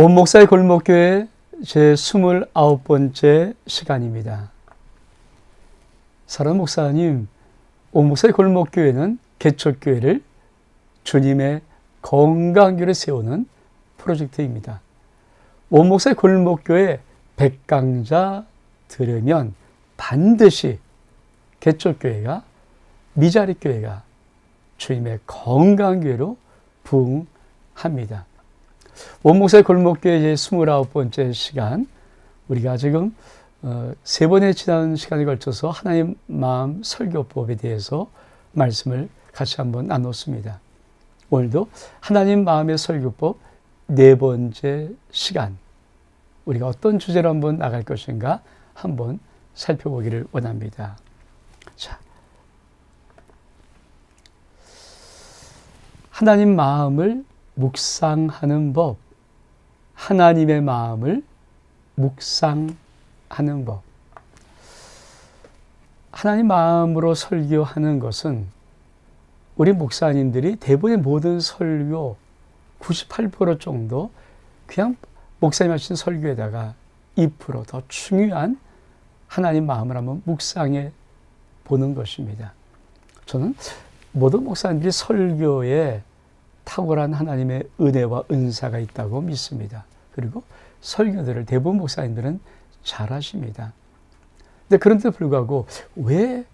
원목사의 골목교회 제 29번째 시간입니다. 사랑하는 목사님, 원목사의 골목교회는 개척교회를 주님의 건강교회를 세우는 프로젝트입니다. 원목사의 골목교회 100강자 들으면 반드시 개척교회가, 미자립교회가 주님의 건강교회로 부흥합니다. 원목사의 골목교회 제 29번째 시간, 우리가 지금 세 번에 지난 시간에 걸쳐서 하나님 마음 설교법에 대해서 말씀을 같이 한번 나눴습니다. 오늘도 하나님 마음의 설교법 네 번째 시간, 우리가 어떤 주제로 한번 나갈 것인가 한번 살펴보기를 원합니다. 자, 하나님 마음을 묵상하는 법, 하나님의 마음을 묵상하는 법. 하나님 마음으로 설교하는 것은 우리 목사님들이 대부분의 모든 설교 98% 정도 그냥 목사님 하신 설교에다가 2% 더 중요한 하나님 마음을 한번 묵상해 보는 것입니다. 저는 모든 목사님들이 설교에 탁월한 하나님의 은혜와 은사가 있다고 믿습니다. 그리고 설교들을 대부분 목사님들은 잘하십니다. 근데 그런데도 불구하고 왜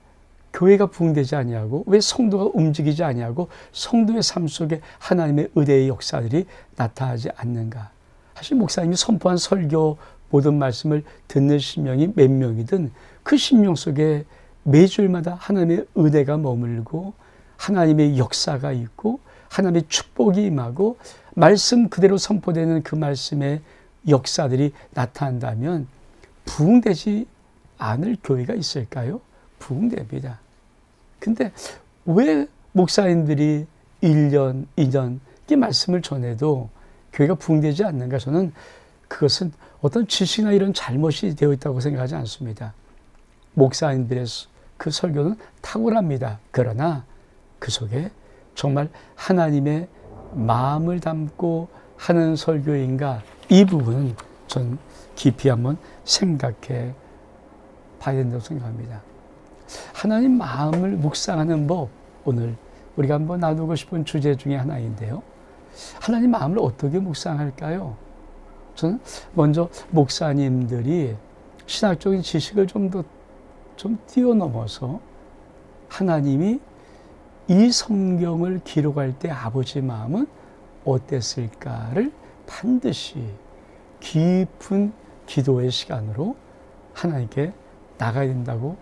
교회가 부흥되지 아니하고, 왜 성도가 움직이지 아니하고 성도의 삶 속에 하나님의 은혜의 역사들이 나타나지 않는가? 사실 목사님이 선포한 설교 모든 말씀을 듣는 신명이 몇 명이든 그 신명 속에 매주일마다 하나님의 은혜가 머물고 하나님의 역사가 있고 하나님의 축복이 임하고 말씀 그대로 선포되는 그 말씀의 역사들이 나타난다면 부흥되지 않을 교회가 있을까요? 부흥됩니다. 근데 왜 목사님들이 1년, 2년 이 말씀을 전해도 교회가 부흥되지 않는가? 저는 그것은 어떤 지식이나 이런 잘못이 되어 있다고 생각하지 않습니다. 목사님들의 그 설교는 탁월합니다. 그러나 그 속에 정말 하나님의 마음을 담고 하는 설교인가? 이 부분은 전 깊이 한번 생각해 봐야 된다고 생각합니다. 하나님 마음을 묵상하는 법, 오늘 우리가 한번 나누고 싶은 주제 중에 하나인데요. 하나님 마음을 어떻게 묵상할까요? 저는 먼저 목사님들이 신학적인 지식을 좀 뛰어넘어서 하나님이 이 성경을 기록할 때 아버지 마음은 어땠을까를 반드시 깊은 기도의 시간으로 하나님께 나가야 된다고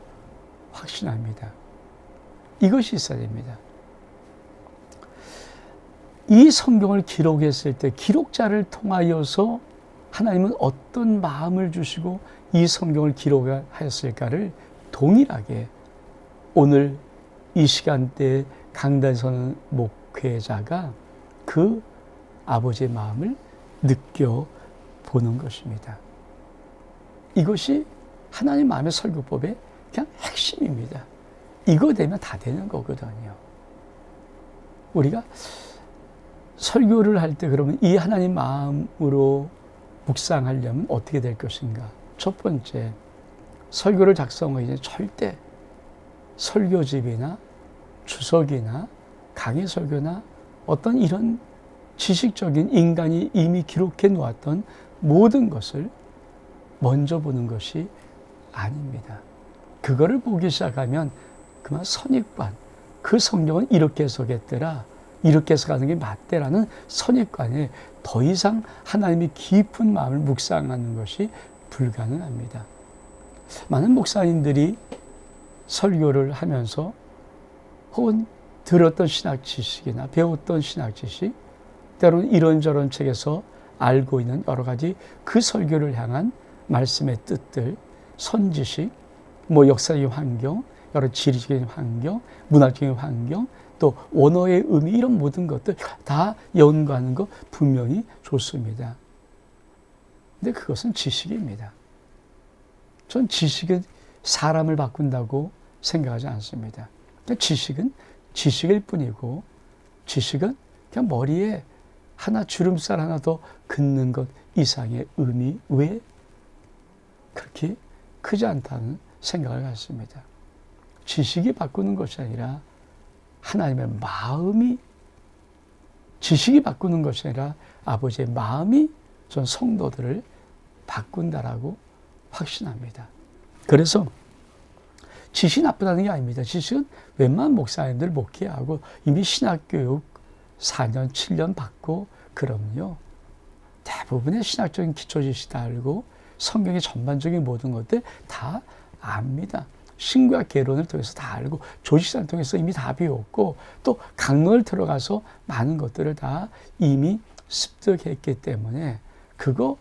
확신합니다. 이것이 있어야 됩니다. 이 성경을 기록했을 때 기록자를 통하여서 하나님은 어떤 마음을 주시고 이 성경을 기록하였을까를 동일하게 오늘 이 시간대에 강단에 서는 목회자가 그 아버지의 마음을 느껴보는 것입니다. 이것이 하나님 마음의 설교법의 그냥 핵심입니다. 이거 되면 다 되는 거거든요. 우리가 설교를 할 때 그러면 이 하나님 마음으로 묵상하려면 어떻게 될 것인가? 첫 번째, 설교를 작성하기 전에 절대 설교집이나 주석이나 강의 설교나 어떤 이런 지식적인 인간이 이미 기록해 놓았던 모든 것을 먼저 보는 것이 아닙니다. 그거를 보기 시작하면 그만 선입관, 그 성경은 이렇게 해석했더라, 이렇게 해석하는 게 맞대라는 선입관에 더 이상 하나님의 깊은 마음을 묵상하는 것이 불가능합니다. 많은 목사님들이 설교를 하면서 혹은 들었던 신학 지식이나 배웠던 신학 지식, 때로는 이런저런 책에서 알고 있는 여러 가지 그 설교를 향한 말씀의 뜻들, 선지식, 역사적인 환경, 여러 지리적인 환경, 문화적인 환경, 또 원어의 의미, 이런 모든 것들 다 연구하는 것 분명히 좋습니다. 근데 그것은 지식입니다. 전 지식은 사람을 바꾼다고 생각하지 않습니다. 지식은 지식일 뿐이고, 지식은 그냥 머리에 하나 주름살 하나 더 긋는 것, 이상의 의미 왜 그렇게 크지 않다는 생각을 갖습니다. 지식이 바꾸는 것이 아니라 하나님의 마음이, 지식이 바꾸는 것이 아니라 아버지의 마음이 전 성도들을 바꾼다라고 확신합니다. 그래서 지식이 나쁘다는 게 아닙니다. 지식은 웬만한 목사님들 목회하고 이미 신학교육 4년, 7년 받고 그럼요. 대부분의 신학적인 기초지식 다 알고 성경의 전반적인 모든 것들 다 압니다. 신구약 개론을 통해서 다 알고 조직사를 통해서 이미 다 배웠고 또 강론을 들어가서 많은 것들을 다 이미 습득했기 때문에 그거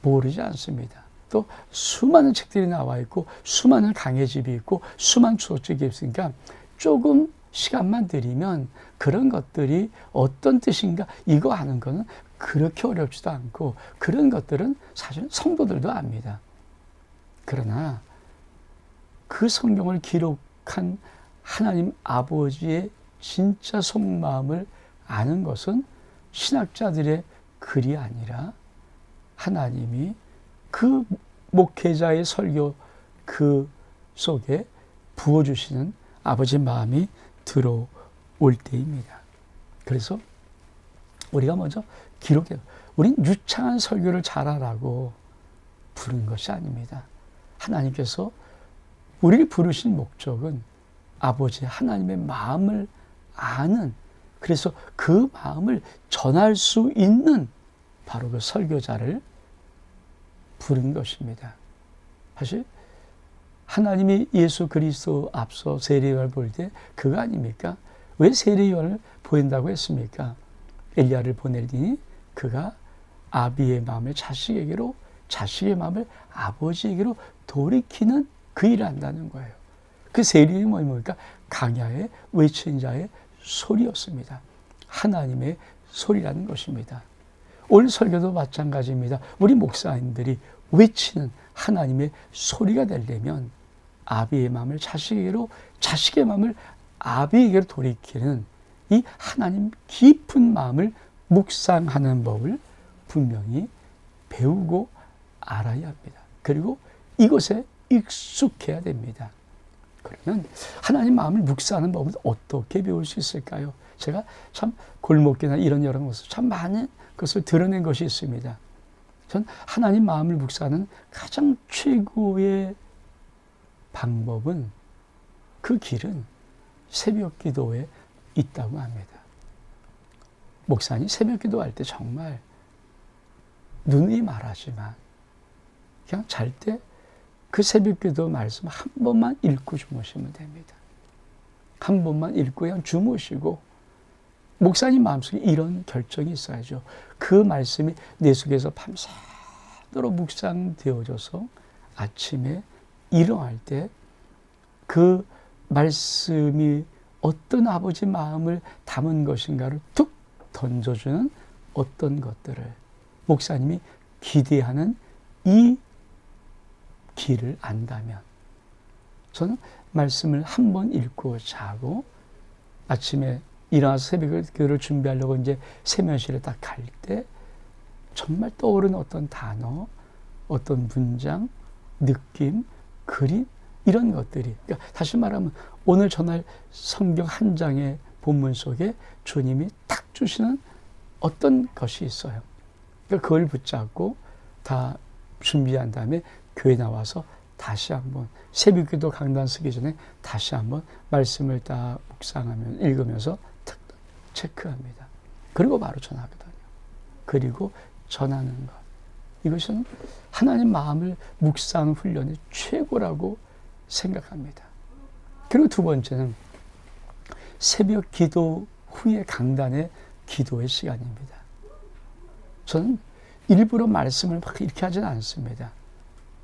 모르지 않습니다. 또 수많은 책들이 나와 있고 수많은 강해집이 있고 수많은 주석책이 있으니까 조금 시간만 들이면 그런 것들이 어떤 뜻인가 이거 아는 거는 그렇게 어렵지도 않고 그런 것들은 사실 성도들도 압니다. 그러나 그 성경을 기록한 하나님 아버지의 진짜 속마음을 아는 것은 신학자들의 글이 아니라 하나님이 그 목회자의 설교 그 속에 부어주시는 아버지의 마음이 들어올 때입니다. 그래서 우리가 먼저 기록해요. 우린 유창한 설교를 잘하라고 부른 것이 아닙니다. 하나님께서 우리를 부르신 목적은 아버지 하나님의 마음을 아는, 그래서 그 마음을 전할 수 있는 바로 그 설교자를 부른 것입니다. 사실 하나님이 예수 그리스도 앞서 세례요한을 볼 때 그거 아닙니까? 왜 세례요한을 보낸다고 했습니까? 엘리야를 보내니 그가 아비의 마음을 자식에게로, 자식의 마음을 아버지에게로 돌이키는 그 일을 한다는 거예요. 그 세례요한이 뭡니까? 강야에 외친 자의 소리였습니다. 하나님의 소리라는 것입니다. 오늘 설교도 마찬가지입니다. 우리 목사님들이 외치는 하나님의 소리가 되려면 아비의 마음을 자식에게로, 자식의 마음을 아비에게로 돌이키는 이 하나님 깊은 마음을 묵상하는 법을 분명히 배우고 알아야 합니다. 그리고 이것에 익숙해야 됩니다. 그러면 하나님 마음을 묵상하는 법은 어떻게 배울 수 있을까요? 제가 참 골목길이나 이런 여러 곳에서 참 많은 것을 드러낸 것이 있습니다. 전 하나님 마음을 묵상하는 가장 최고의 방법은, 그 길은 새벽 기도에 있다고 합니다. 목사님 새벽 기도할 때 정말 누누이 말하지만 그냥 잘 때 그 새벽 기도 말씀 한 번만 읽고 주무시면 됩니다. 한 번만 읽고 그냥 주무시고, 목사님 마음속에 이런 결정이 있어야죠. 그 말씀이 내 속에서 밤새도록 묵상되어져서 아침에 일어날 때 그 말씀이 어떤 아버지 마음을 담은 것인가를 툭 던져주는 어떤 것들을 목사님이 기대하는 이 길을 안다면, 저는 말씀을 한 번 읽고 자고 아침에 일어나서 새벽 기도를 준비하려고 이제 세면실에 딱 갈 때 정말 떠오르는 어떤 단어, 어떤 문장, 느낌, 그림, 이런 것들이, 그러니까 다시 말하면 오늘 전할 성경 한 장의 본문 속에 주님이 딱 주시는 어떤 것이 있어요. 그러니까 그걸 붙잡고 다 준비한 다음에 교회 나와서 다시 한번 새벽기도 강단 쓰기 전에 다시 한번 말씀을 다 묵상하면, 읽으면서 탁 체크합니다. 그리고 바로 전하거든요. 그리고 전하는 것, 이것은 하나님 마음을 묵상 훈련의 최고라고 생각합니다. 그리고 두 번째는 새벽 기도 후에 강단의 기도의 시간입니다. 저는 일부러 말씀을 막 이렇게 하지는 않습니다.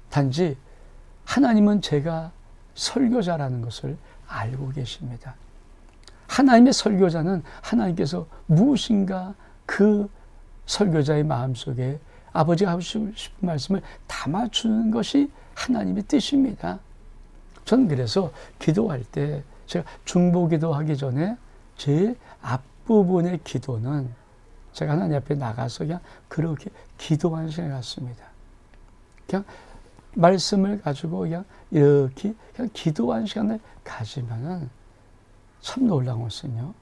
단지 하나님은 제가 설교자라는 것을 알고 계십니다. 하나님의 설교자는 하나님께서 무엇인가 그 설교자의 마음속에 아버지가 하고 싶은 말씀을 담아주는 것이 하나님의 뜻입니다. 저는 그래서 기도할 때, 제가 중보 기도하기 전에 제일 앞부분의 기도는 제가 하나님 앞에 나가서 그냥 그렇게 기도하는 시간을 갖습니다. 그냥 말씀을 가지고 그냥 이렇게 그냥 기도하는 시간을 가지면은 참 놀라운 것은요.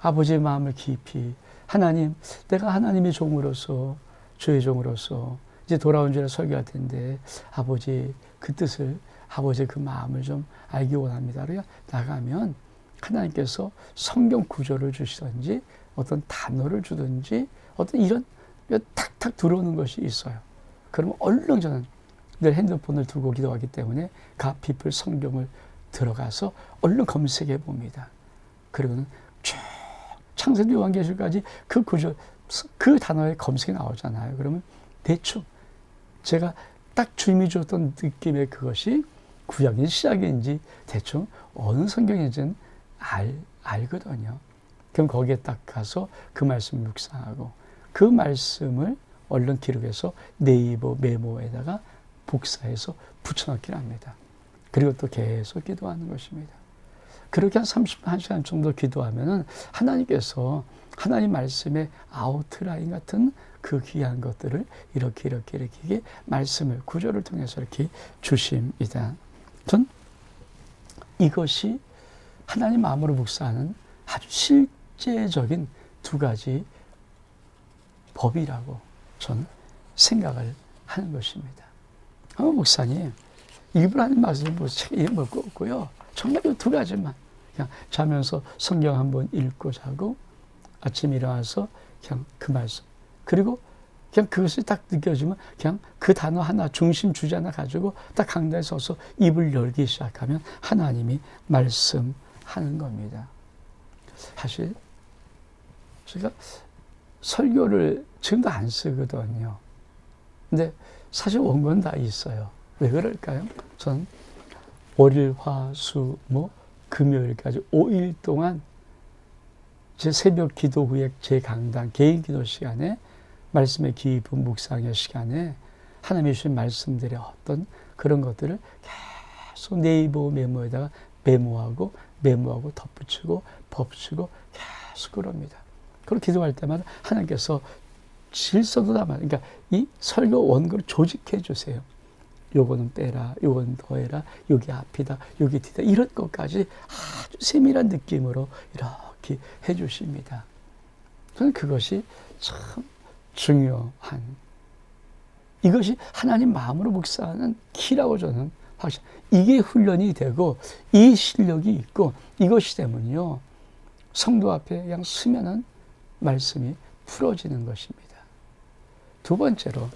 아버지의 마음을 깊이 하나님, 내가 하나님의 종으로서 주의 종으로서 이제 돌아온 주에 설교할 텐데 아버지 그 뜻을 아버지의 그 마음을 좀 알기 원합니다. 그러니까 나가면 하나님께서 성경 구절을 주시든지 어떤 단어를 주든지 어떤 이런 탁탁 들어오는 것이 있어요. 그러면 얼른 저는 늘 핸드폰을 두고 기도하기 때문에 비플 성경을 들어가서 얼른 검색해 봅니다. 그리고는 쭉 창세기 요한계시까지 그 구절, 그 단어의 검색이 나오잖아요. 그러면 대충 제가 딱 주님이 줬던 느낌의 그것이 구약인지 시작인지 대충 어느 성경인지는 알거든요. 그럼 거기에 딱 가서 그 말씀을 묵상하고 그 말씀을 얼른 기록해서 네이버 메모에다가 복사해서 붙여넣기를 합니다. 그리고 또 계속 기도하는 것입니다. 그렇게 한 31시간 정도 기도하면은 하나님께서 하나님 말씀의 아웃라인 같은 그 귀한 것들을 이렇게 말씀을 구절을 통해서 이렇게 주십니다. 전 이것이 하나님 마음으로 묵상하는 아주 실제적인 두 가지 법이라고 저는 생각을 하는 것입니다. 목사님, 이분 하는 말씀을 뭐 없고요. 정말 이 두 가지만 그냥 자면서 성경 한번 읽고 자고 아침 일어나서 그냥 그 말씀 그리고 그냥 그것이 딱 느껴지면 그냥 그 단어 하나 중심 주제 하나 가지고 딱 강단에 서서 입을 열기 시작하면 하나님이 말씀하는 겁니다. 사실 제가 설교를 지금도 안 쓰거든요. 근데 사실 원고는 다 있어요. 왜 그럴까요? 전 월일, 화, 수, 목, 금요일까지 5일 동안 제 새벽 기도 후에 제 강단, 개인 기도 시간에 말씀의 깊은 묵상의 시간에 하나님이 주신 말씀들의 어떤 그런 것들을 계속 네이버 메모에다가 메모하고 덧붙이고 계속 그럽니다. 그리고 기도할 때마다 하나님께서 질서도 담아, 그러니까 이 설교 원고를 조직해 주세요. 요거는 빼라, 요건 더해라, 여기 앞이다, 여기 뒤다, 이런 것까지 아주 세밀한 느낌으로 이렇게 해 주십니다. 저는 그것이 참 중요한, 이것이 하나님 마음으로 묵상하는 키라고 저는 이게 훈련이 되고 이 실력이 있고 이것이 되면요 성도 앞에 그냥 쓰면은 말씀이 풀어지는 것입니다. 두 번째로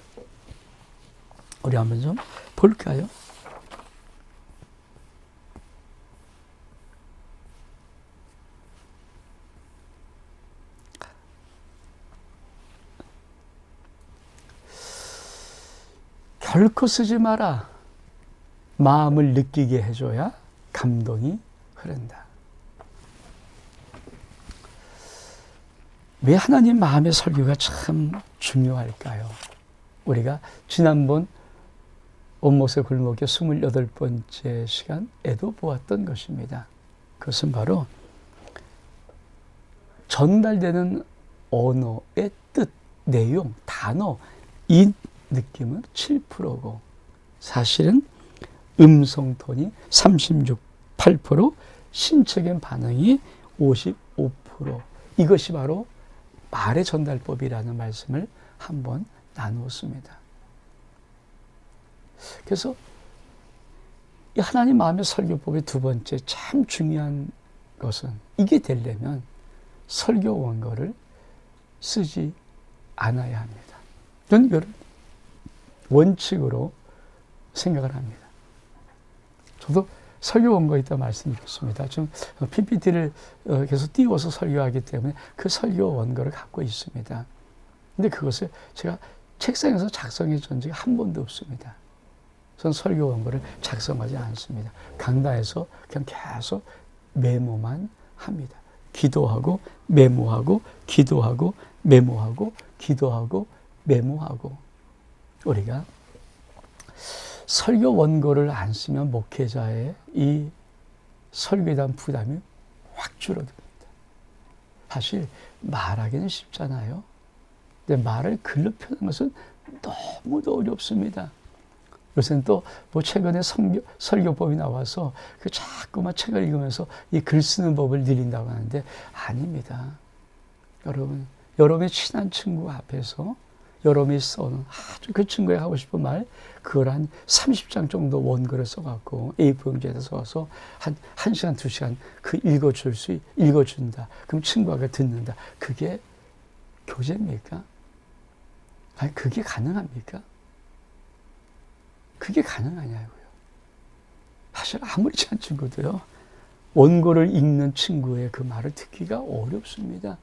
우리 한번 좀 볼까요? 결코 쓰지 마라. 마음을 느끼게 해줘야 감동이 흐른다. 왜 하나님 마음의 설교가 참 중요할까요? 우리가 지난번 원목새 굴목의 28번째 시간에도 보았던 것입니다. 그것은 바로 전달되는 언어의 뜻, 내용, 단어, 이 느낌은 7%고 사실은 음성톤이 36.8%, 신체적인 반응이 55%. 이것이 바로 말의 전달법이라는 말씀을 한번 나누었습니다. 그래서 이 하나님 마음의 설교법의 두 번째 참 중요한 것은 이게 되려면 설교 원고를 쓰지 않아야 합니다. 저는 이걸 원칙으로 생각을 합니다. 저도 설교 원고에 있다 말씀드렸습니다. 지금 PPT를 계속 띄워서 설교하기 때문에 그 설교 원고를 갖고 있습니다. 근데 그것을 제가 책상에서 작성해 준 적이 한 번도 없습니다. 저는 설교 원고를 작성하지 않습니다. 강단에서 그냥 계속 메모만 합니다. 기도하고 메모하고 기도하고 메모하고 기도하고 메모하고. 우리가 설교 원고를 안 쓰면 목회자의 이 설교에 대한 부담이 확 줄어듭니다. 사실 말하기는 쉽잖아요. 근데 말을 글로 표현하는 것은 너무도 어렵습니다. 요새는 또 뭐 최근에 설교법이 나와서 그 자꾸만 책을 읽으면서 이 글 쓰는 법을 늘린다고 하는데 아닙니다. 여러분, 여러분의 친한 친구 앞에서 여러분이 써는 아주 그 친구가 하고 싶은 말, 그걸 한 30장 정도 원글을 써갖고 A4용지에다 써서 한 1시간, 2시간 그 읽어준다. 그럼 친구가 듣는다. 그게 교제입니까? 아니, 그게 가능합니까? 그게 가능하냐고요. 사실 아무리 친한 친구도요, 원고를 읽는 친구의 그 말을 듣기가 어렵습니다.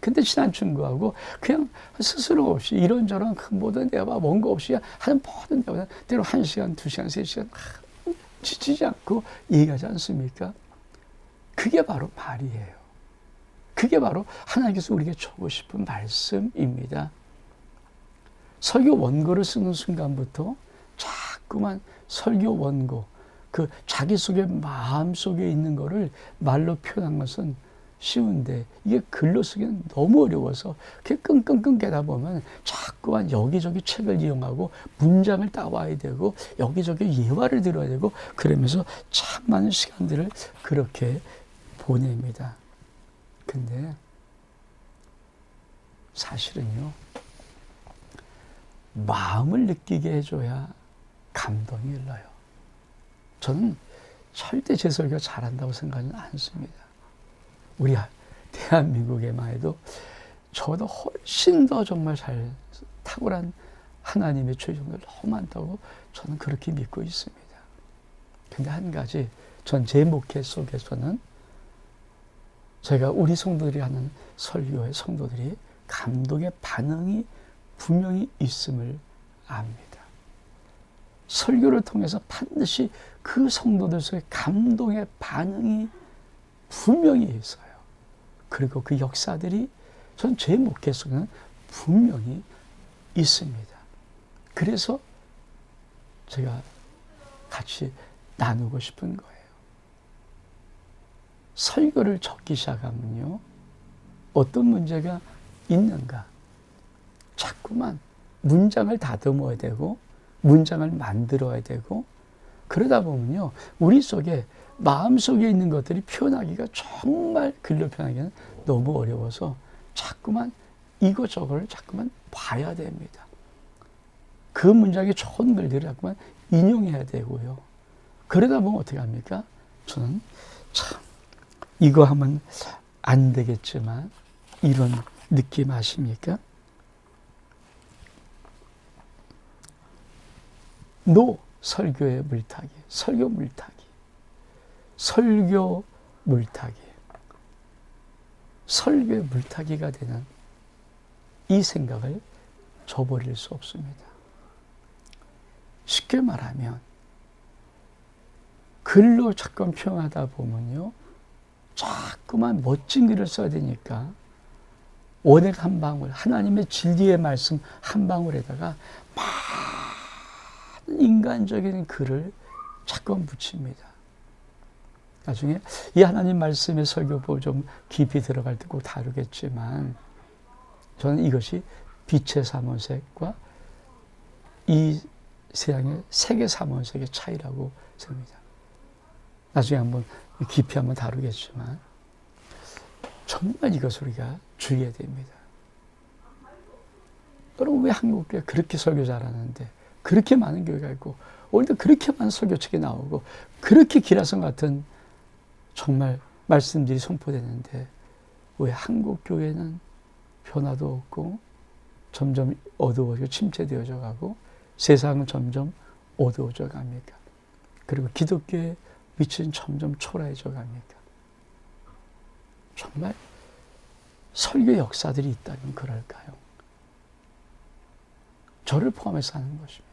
근데 친한 친구하고 그냥 스스럼 없이 이런저런 그 모든 대화, 원고 없이 하는 모든 대화, 때로 1시간, 2시간, 3시간 지치지 않고 얘기하지 않습니까? 그게 바로 말이에요. 그게 바로 하나님께서 우리에게 주고 싶은 말씀입니다. 설교 원고를 쓰는 순간부터 자꾸만 설교 원고, 그 자기 속에 마음 속에 있는 거를 말로 표현한 것은 쉬운데 이게 글로 쓰기는 너무 어려워서 그렇게 끙끙끙 깨다 보면 자꾸만 여기저기 책을 이용하고 문장을 따와야 되고 여기저기 예화를 들어야 되고 그러면서 참 많은 시간들을 그렇게 보냅니다. 근데 사실은요, 마음을 느끼게 해줘야 감동이 흘러요. 저는 절대 제 설교 잘한다고 생각하지 않습니다. 우리 대한민국에만 해도 저보다 훨씬 더 정말 잘 탁월한 하나님의 최종들 너무 많다고 저는 그렇게 믿고 있습니다. 근데 한 가지, 전 제 목회 속에서는 제가 우리 성도들이 하는 설교의 성도들이 감동의 반응이 분명히 있음을 압니다. 설교를 통해서 반드시 그 성도들 속에 감동의 반응이 분명히 있어요. 그리고 그 역사들이 전 제 목회 속에는 분명히 있습니다. 그래서 제가 같이 나누고 싶은 거예요. 설교를 적기 시작하면요, 어떤 문제가 있는가? 자꾸만 문장을 다듬어야 되고 문장을 만들어야 되고 그러다 보면요, 우리 속에 마음속에 있는 것들이 표현하기가 정말 글로 표현하기는 너무 어려워서 자꾸만 이거저거를 자꾸만 봐야 됩니다. 그 문장에 좋은 글들을 자꾸만 인용해야 되고요. 그러다 보면 어떻게 합니까? 저는 참 이거 하면 안 되겠지만 이런 느낌 아십니까? 설교의 물타기, 설교 물타기, 설교 물타기, 설교의 물타기가 되는 이 생각을 저버릴 수 없습니다. 쉽게 말하면 글로 자꾸 표현하다 보면요, 자꾸만 멋진 글을 써야 되니까 원액 한 방울, 하나님의 진리의 말씀 한 방울에다가 많은 인간적인 글을 자꾸만 붙입니다. 나중에 이 하나님 말씀의 설교법 좀 깊이 들어갈 때 꼭 다루겠지만 저는 이것이 빛의 삼원색과 이 세상의 색의 삼원색의 차이라고 생각합니다. 나중에 한번 깊이 한번 다루겠지만 정말 이것을 우리가 주의해야 됩니다. 여러분, 왜 한국교회 그렇게 설교 잘하는데 그렇게 많은 교회가 있고 오늘도 그렇게 많은 설교책이 나오고 그렇게 기라성 같은 정말 말씀들이 선포되는데 왜 한국교회는 변화도 없고 점점 어두워지고 침체되어져 가고 세상은 점점 어두워져 갑니까? 그리고 기독교의 빛은 점점 초라해져 갑니까? 정말 설교 역사들이 있다면 그럴까요? 저를 포함해서 하는 것입니다.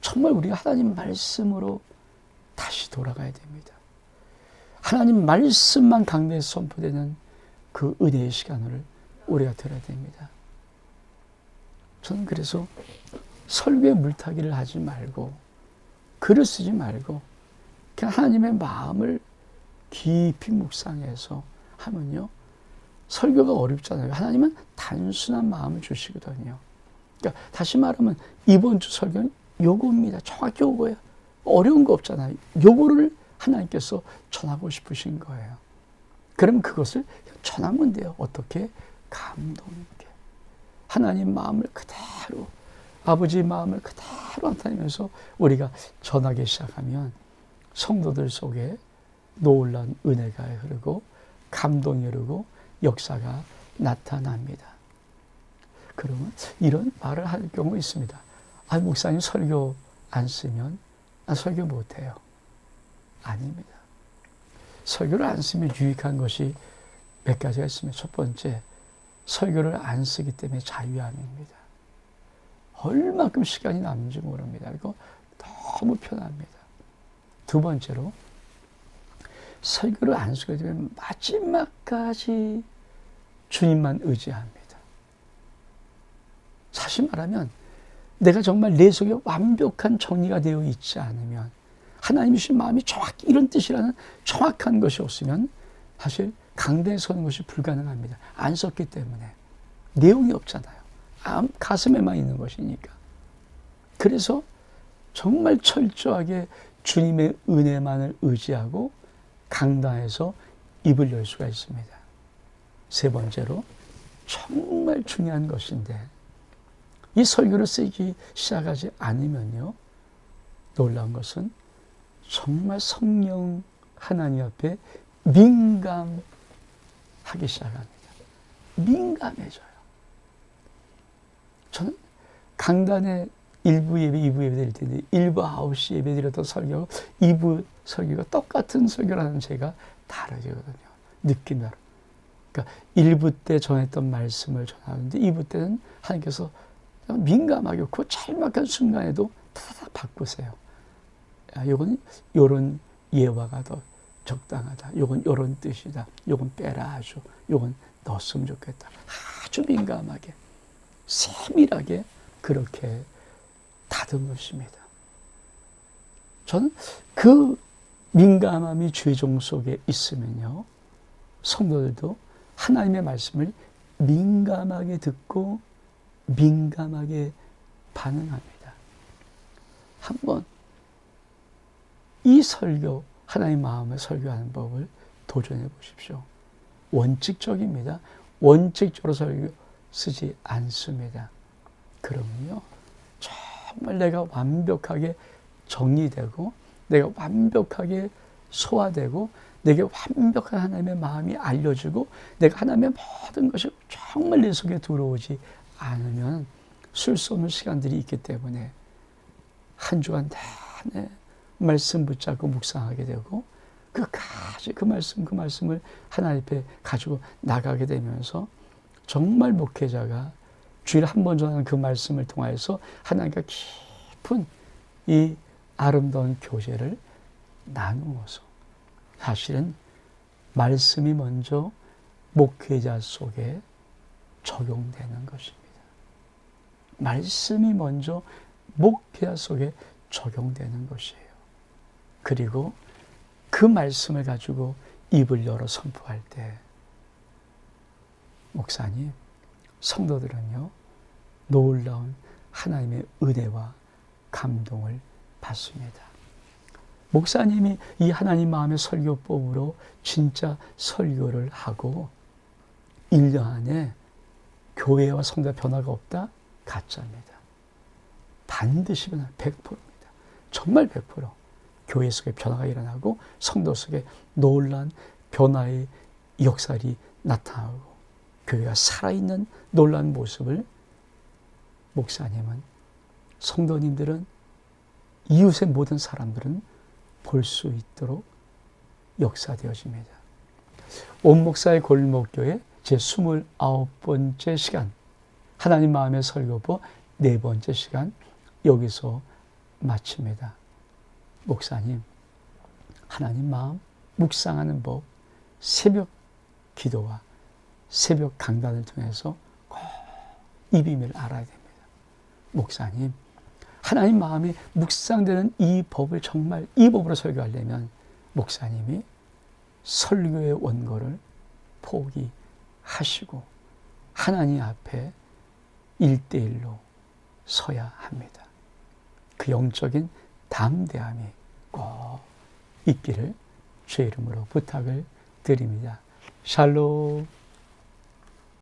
정말 우리가 하나님 말씀으로 다시 돌아가야 됩니다. 하나님 말씀만 강대에서 선포되는 그 은혜의 시간을 우리가 들어야 됩니다. 저는 그래서 설교의 물타기를 하지 말고 글을 쓰지 말고 그냥 하나님의 마음을 깊이 묵상해서 하면요, 설교가 어렵잖아요. 하나님은 단순한 마음을 주시거든요. 그러니까 다시 말하면 이번 주 설교는 요거입니다. 정확히 요거예요. 어려운 거 없잖아요. 요거를 하나님께서 전하고 싶으신 거예요. 그럼 그것을 전하면 돼요. 어떻게? 감동 있게. 하나님 마음을 그대로, 아버지 마음을 그대로 나타내면서 우리가 전하기 시작하면 성도들 속에 놀라운 은혜가 흐르고 감동이 흐르고 역사가 나타납니다. 그러면 이런 말을 할 경우 있습니다. 아, 목사님 설교 안 쓰면 설교 못해요. 아닙니다. 설교를 안 쓰면 유익한 것이 몇 가지가 있습니다. 첫 번째, 설교를 안 쓰기 때문에 자유함입니다. 얼마큼 시간이 남는지 모릅니다. 이거 너무 편합니다. 두 번째로, 설교를 안 쓰게 되면 마지막까지 주님만 의지합니다. 사실 말하면 내가 정말 내 속에 완벽한 정리가 되어 있지 않으면, 하나님이 주신 마음이 정확히 이런 뜻이라는 정확한 것이 없으면 사실 강단에 서는 것이 불가능합니다. 안 썼기 때문에. 내용이 없잖아요. 가슴에만 있는 것이니까. 그래서 정말 철저하게 주님의 은혜만을 의지하고 강단에서 입을 열 수가 있습니다. 세 번째로, 정말 중요한 것인데, 이 설교를 쓰기 시작하지 않으면요, 놀라운 것은 정말 성령 하나님 앞에 민감하기 시작합니다. 민감해져요. 저는 강단에 1부 예배, 2부 예배 드릴 텐데 1부 9시 예배 드렸던 설교하고 2부 설교가 똑같은 설교라는 제가 다르거든요. 느낌이 다르. 그러니까 1부 때 전했던 말씀을 전하는데 2부 때는 하나님께서 민감하게 그 짤막한 순간에도 다다닥 바꾸세요. 요건 요런 예화가 더 적당하다. 요건 요런 뜻이다. 요건 빼라 아주. 요건 넣었으면 좋겠다. 아주 민감하게, 세밀하게 그렇게 다듬으십니다. 저는 그 민감함이 죄종 속에 있으면요, 성도들도 하나님의 말씀을 민감하게 듣고 민감하게 반응합니다. 한번 이 설교, 하나님 마음을 설교하는 법을 도전해 보십시오. 원칙적입니다. 원칙적으로 설교 쓰지 않습니다. 그러면요, 정말 내가 완벽하게 정리되고 내가 완벽하게 소화되고 내게 완벽한 하나님의 마음이 알려지고 내가 하나님의 모든 것이 정말 내 속에 들어오지 않으면 쓸 수 없는 시간들이 있기 때문에 한 주간 내내 말씀 붙잡고 묵상하게 되고 끝까지 그 말씀을 하나님 앞에 가지고 나가게 되면서 정말 목회자가 주일에 한 번 전하는 그 말씀을 통하여서 하나님과 깊은 이 아름다운 교제를 나누어서 사실은 말씀이 먼저 목회자 속에 적용되는 것입니다. 말씀이 먼저 목회자 속에 적용되는 것이에요. 그리고 그 말씀을 가지고 입을 열어 선포할 때, 목사님, 성도들은요, 놀라운 하나님의 은혜와 감동을 받습니다. 목사님이 이 하나님 마음의 설교법으로 진짜 설교를 하고 1년 안에 교회와 성도의 변화가 없다? 가짜입니다. 반드시 변화 100%입니다. 정말 100%. 교회 속에 변화가 일어나고 성도 속에 놀라운 변화의 역사이 나타나고 교회가 살아있는 놀라운 모습을 목사님은, 성도님들은, 이웃의 모든 사람들은 볼 수 있도록 역사되어집니다. 온 목사의 골목교회 제29번째 시간, 하나님 마음의 설교법 4번째 시간, 여기서 마칩니다. 목사님, 하나님 마음 묵상하는 법, 새벽 기도와 새벽 강단을 통해서 꼭 이 비밀을 알아야 됩니다. 목사님, 하나님 마음이 묵상되는 이 법을 정말 이 법으로 설교하려면 목사님이 설교의 원고를 포기하시고 하나님 앞에 1대1로 서야 합니다. 그 영적인 담대함이 꼭 있기를 주의 이름으로 부탁을 드립니다. 샬롬.